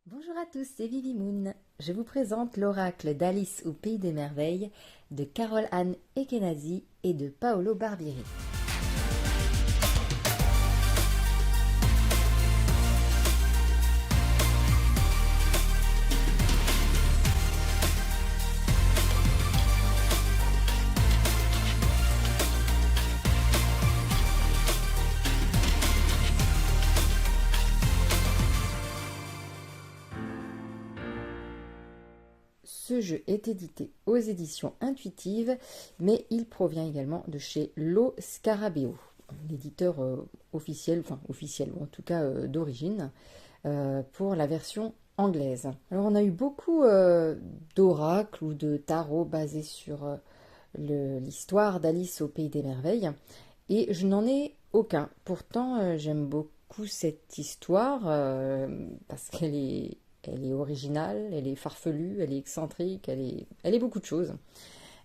Bonjour à tous, c'est Vivi Moon. Je vous présente l'oracle d'Alice au Pays des Merveilles de Carole Anne Ekenazi et de Paolo Barbieri. Ce jeu est édité aux éditions Intuitives, mais il provient également de chez Lo Scarabeo, l'éditeur officiel, ou en tout cas d'origine, pour la version anglaise. Alors on a eu beaucoup d'oracles ou de tarots basés sur l'histoire d'Alice au Pays des Merveilles, et je n'en ai aucun. Pourtant, j'aime beaucoup cette histoire parce elle est originale, elle est farfelue, elle est excentrique, elle est beaucoup de choses.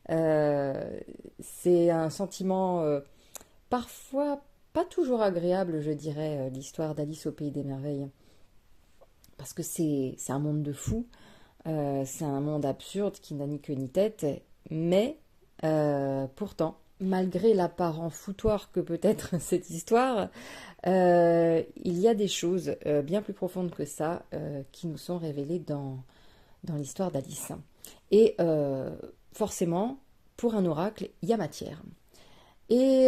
C'est un sentiment parfois pas toujours agréable, je dirais, l'histoire d'Alice au Pays des Merveilles. Parce que c'est un monde de fous, c'est un monde absurde qui n'a ni queue ni tête, mais pourtant, malgré l'apparent foutoir que peut être cette histoire, il y a des choses bien plus profondes que ça qui nous sont révélées dans l'histoire d'Alice. Et forcément, pour un oracle, il y a matière. Et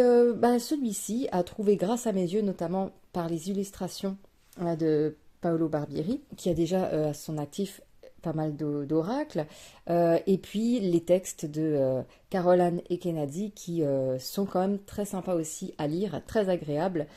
celui-ci a trouvé, grâce à mes yeux, notamment par les illustrations de Paolo Barbieri, qui a déjà à son actif pas mal d'oracles, et puis les textes de Carole Anne Ekenazi qui sont quand même très sympas aussi à lire, très agréables.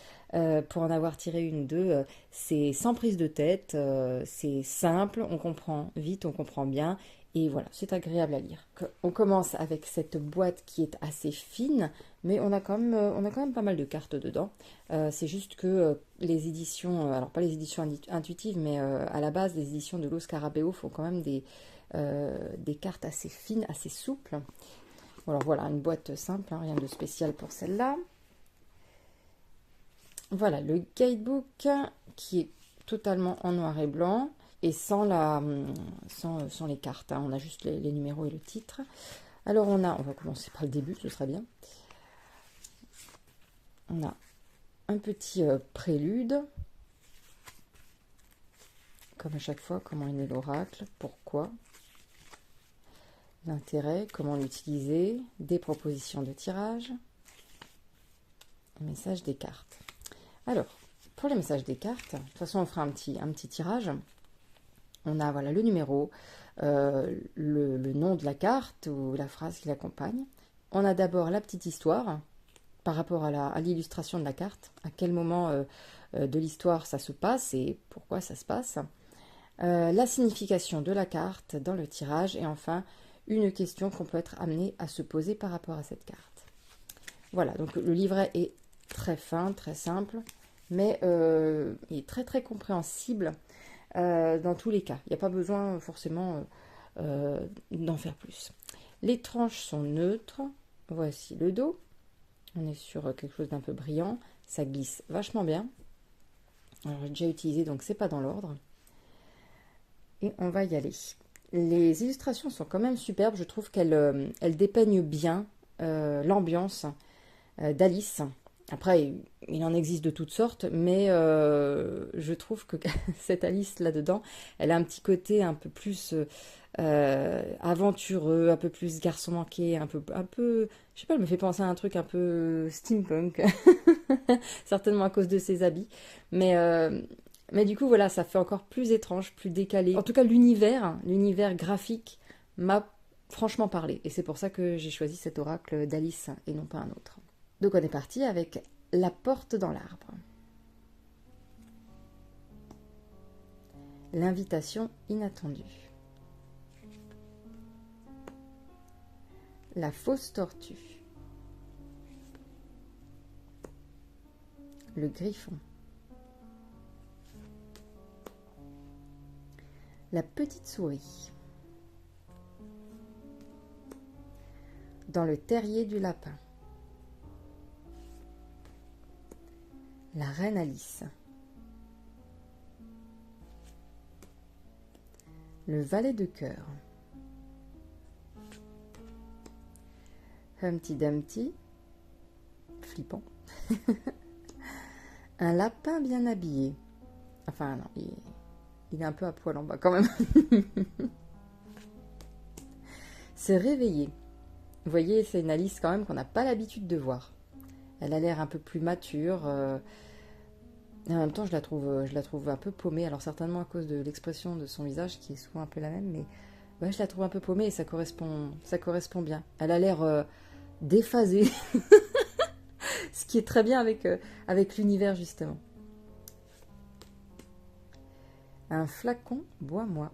Pour en avoir tiré une ou deux, c'est sans prise de tête, c'est simple, on comprend vite, on comprend bien, et voilà, c'est agréable à lire. On commence avec cette boîte qui est assez fine, mais on a quand même pas mal de cartes dedans. C'est juste que les éditions, alors pas les éditions intuitives, mais à la base, les éditions de Lo Scarabeo font quand même des cartes assez fines, assez souples. Alors voilà, une boîte simple, hein, rien de spécial pour celle-là. Voilà, le guidebook qui est totalement en noir et blanc et sans les cartes, hein. On a juste les numéros et le titre. Alors on va commencer par le début, ce serait bien. On a un petit prélude, comme à chaque fois, comment est né l'oracle, pourquoi, l'intérêt, comment l'utiliser, des propositions de tirage, un message des cartes. Alors, pour les messages des cartes, de toute façon on fera un petit tirage. On a voilà, le numéro, le nom de la carte ou la phrase qui l'accompagne. On a d'abord la petite histoire par rapport à l'illustration de la carte, à quel moment de l'histoire ça se passe et pourquoi ça se passe. La signification de la carte dans le tirage et enfin une question qu'on peut être amené à se poser par rapport à cette carte. Voilà, donc le livret est très fin, très simple, mais il est très très compréhensible dans tous les cas. Il n'y a pas besoin forcément d'en faire plus. Les tranches sont neutres. Voici le dos. On est sur quelque chose d'un peu brillant. Ça glisse vachement bien. Alors j'ai déjà utilisé, donc c'est pas dans l'ordre. Et on va y aller. Les illustrations sont quand même superbes. Je trouve qu'elles dépeignent bien l'ambiance d'Alice. Après, il en existe de toutes sortes, mais je trouve que cette Alice là-dedans, elle a un petit côté un peu plus aventureux, un peu plus garçon manqué, un peu, je sais pas, elle me fait penser à un truc un peu steampunk, certainement à cause de ses habits, mais du coup, voilà, ça fait encore plus étrange, plus décalé. En tout cas, l'univers graphique m'a franchement parlé, et c'est pour ça que j'ai choisi cet oracle d'Alice et non pas un autre. Donc on est parti avec la porte dans l'arbre. L'invitation inattendue. La fausse tortue. Le griffon. La petite souris. Dans le terrier du lapin. La reine Alice. Le valet de cœur. Humpty Dumpty. Flippant. Un lapin bien habillé. Enfin, non, il est un peu à poil en bas quand même. Se réveiller. Vous voyez, c'est une Alice quand même qu'on n'a pas l'habitude de voir. Elle a l'air un peu plus mature. Et en même temps, je la trouve un peu paumée. Alors certainement à cause de l'expression de son visage qui est souvent un peu la même, mais ouais, je la trouve un peu paumée et ça correspond bien. Elle a l'air déphasée, ce qui est très bien avec l'univers justement. Un flacon bois-moi.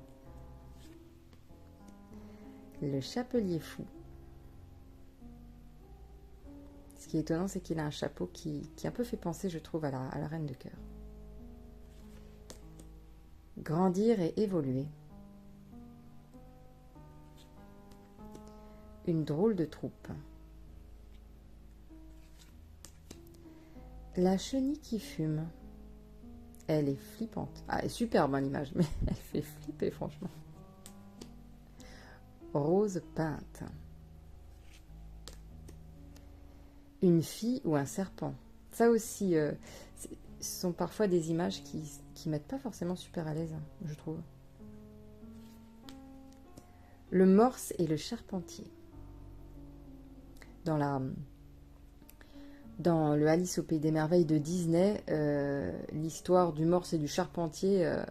Le chapelier fou. Ce qui est étonnant, c'est qu'il a un chapeau qui un peu fait penser, je trouve, à la reine de cœur. Grandir et évoluer. Une drôle de troupe. La chenille qui fume. Elle est flippante. Ah, elle est superbe, hein, l'image, mais elle fait flipper, franchement. Rose peinte. Une fille ou un serpent. Ça aussi, ce sont parfois des images qui mettent pas forcément super à l'aise, hein, je trouve. Le morse et le charpentier. Dans le Alice au Pays des Merveilles de Disney, l'histoire du morse et du charpentier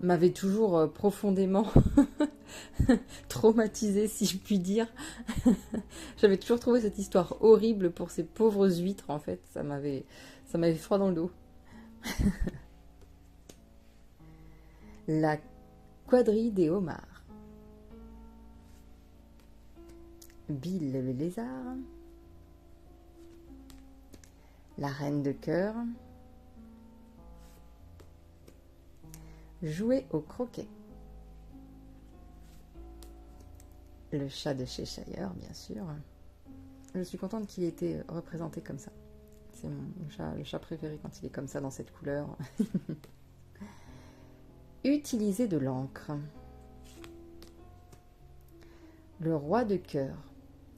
m'avait toujours profondément traumatisée, si je puis dire. J'avais toujours trouvé cette histoire horrible pour ces pauvres huîtres, en fait. Ça m'avait froid dans le dos. La quadrille des homards. Bill le lézard. La reine de cœur. Jouer au croquet. Le chat de Cheshire, bien sûr. Je suis contente qu'il ait été représenté comme ça. C'est le chat préféré quand il est comme ça, dans cette couleur. Utiliser de l'encre. Le roi de cœur.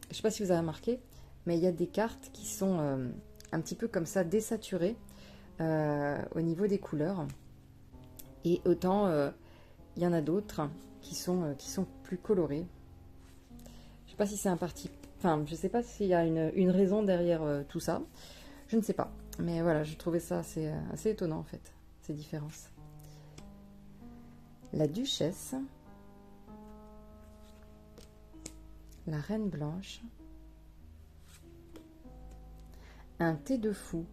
Je ne sais pas si vous avez remarqué, mais il y a des cartes qui sont un petit peu comme ça, désaturées au niveau des couleurs. Et autant, il y en a d'autres qui sont plus colorées. Je sais pas si c'est un parti... Enfin, je sais pas s'il y a une raison derrière tout ça. Je ne sais pas. Mais voilà, je trouvais ça assez étonnant, en fait, ces différences. La duchesse. La reine blanche. Un thé de fou.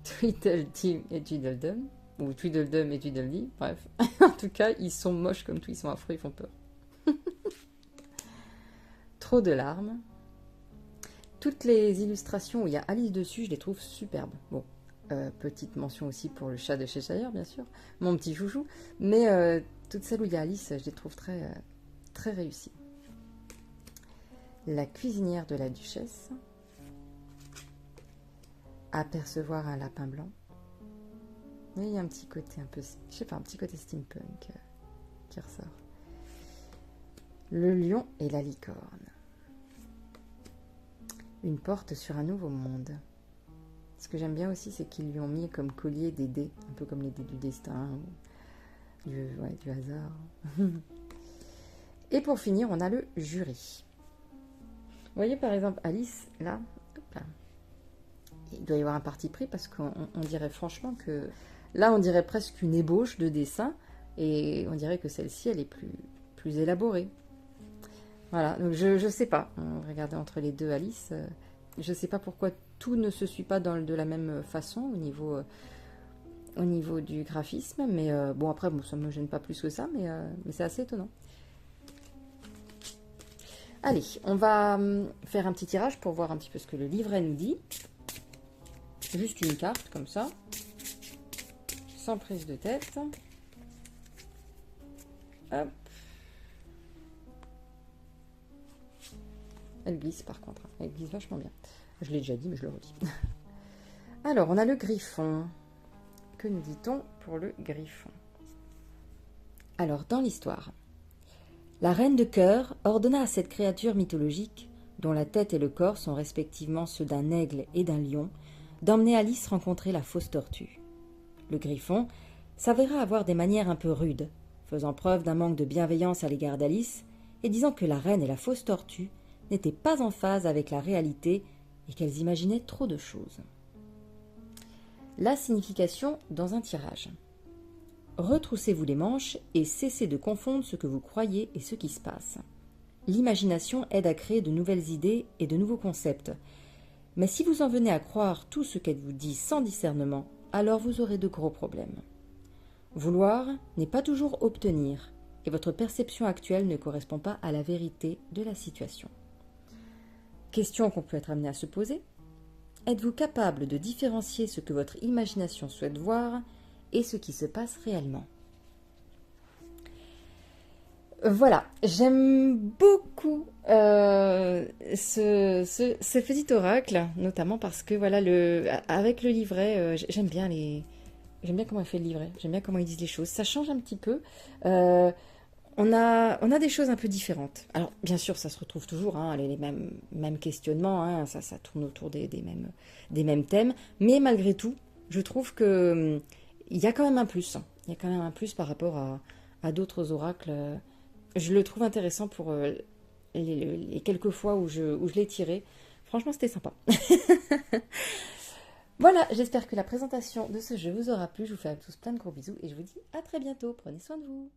Tweedledee et Tweedledum. Ou Tweedledum et Tweedledee, bref. En tout cas, ils sont moches comme tout, ils sont affreux, ils font peur. Trop de larmes. Toutes les illustrations où il y a Alice dessus, je les trouve superbes. Bon, petite mention aussi pour le chat de Cheshire, bien sûr, mon petit chouchou. Mais toutes celles où il y a Alice, je les trouve très, très réussies. La cuisinière de la duchesse. Apercevoir un lapin blanc. Et il y a un petit côté un peu, je sais pas, un petit côté steampunk qui ressort. Le lion et la licorne. Une porte sur un nouveau monde. Ce que j'aime bien aussi, c'est qu'ils lui ont mis comme collier des dés, un peu comme les dés du destin, ou du hasard. Et pour finir, on a le jury. Vous voyez par exemple Alice, là, hop là. Il doit y avoir un parti pris parce qu'on dirait franchement que... Là, on dirait presque une ébauche de dessin et on dirait que celle-ci, elle est plus élaborée. Voilà, donc je sais pas. Regardez entre les deux Alice, je sais pas pourquoi tout ne se suit pas de la même façon au niveau du graphisme, mais bon après, bon, ça me gêne pas plus que ça, mais c'est assez étonnant. Allez, on va faire un petit tirage pour voir un petit peu ce que le livret nous dit. Juste une carte comme ça, sans prise de tête. Hop. Elle glisse par contre, elle glisse vachement bien. Je l'ai déjà dit, mais je le redis. Alors, on a le griffon. que nous dit-on pour le griffon? Alors, dans l'histoire, la reine de cœur ordonna à cette créature mythologique, dont la tête et le corps sont respectivement ceux d'un aigle et d'un lion, d'emmener Alice rencontrer la fausse tortue. Le griffon s'avéra avoir des manières un peu rudes, faisant preuve d'un manque de bienveillance à l'égard d'Alice et disant que la reine et la fausse tortue n'étaient pas en phase avec la réalité et qu'elles imaginaient trop de choses. La signification dans un tirage. Retroussez-vous les manches et cessez de confondre ce que vous croyez et ce qui se passe. L'imagination aide à créer de nouvelles idées et de nouveaux concepts. Mais si vous en venez à croire tout ce qu'elle vous dit sans discernement, alors vous aurez de gros problèmes. Vouloir n'est pas toujours obtenir, et votre perception actuelle ne correspond pas à la vérité de la situation. Question qu'on peut être amené à se poser. Êtes-vous capable de différencier ce que votre imagination souhaite voir et ce qui se passe réellement? Voilà, j'aime beaucoup ce petit oracle, notamment parce que voilà, avec le livret, j'aime bien comment il fait le livret, j'aime bien comment ils disent les choses. Ça change un petit peu. On a des choses un peu différentes. Alors, bien sûr, ça se retrouve toujours, hein, les mêmes questionnements, hein, ça tourne autour des mêmes thèmes, mais malgré tout, je trouve que il y a quand même un plus. Il y a quand même un plus par rapport à d'autres oracles. Je le trouve intéressant pour les quelques fois où je l'ai tiré. Franchement, c'était sympa. Voilà, j'espère que la présentation de ce jeu vous aura plu. Je vous fais à tous plein de gros bisous et je vous dis à très bientôt. Prenez soin de vous.